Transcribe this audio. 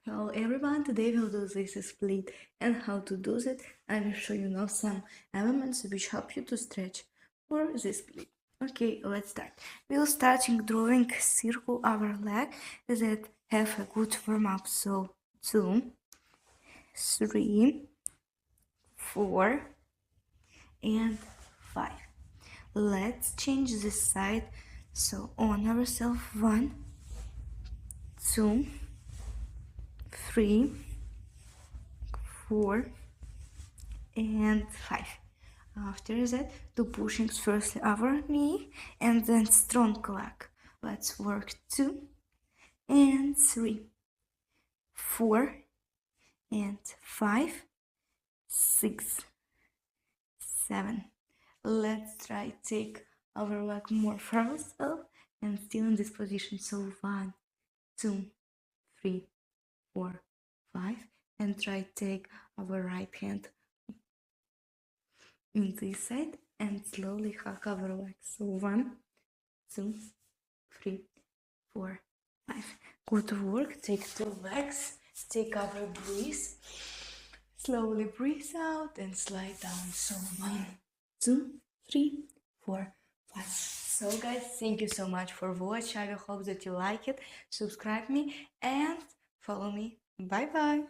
Hello everyone, today we'll do this split, and how to do it I will show you now some elements which help you to stretch for this split. Okay, let's start. We'll starting drawing circle our leg that have a good warm up. So 2, 3, 4 and 5. Let's change this side. So on ourselves 1, 2, 3, 4 and 5. After that, do pushings first over knee and then strong leg. Let's work 2 and 3, 4 and 5, 6, 7. Let's try take our leg more for ourselves and still in this position. So 1, 2, 3, 4, 5, and try take our right hand in this side and slowly hug our legs. So 1, 2, 3, 4, 5. Good work. Take 2 legs. Take our breath. Slowly breathe out and slide down. So 1, 2, 3, 4, 5. So guys, thank you so much for watching. I hope that you like it. Subscribe me and follow me. Bye bye.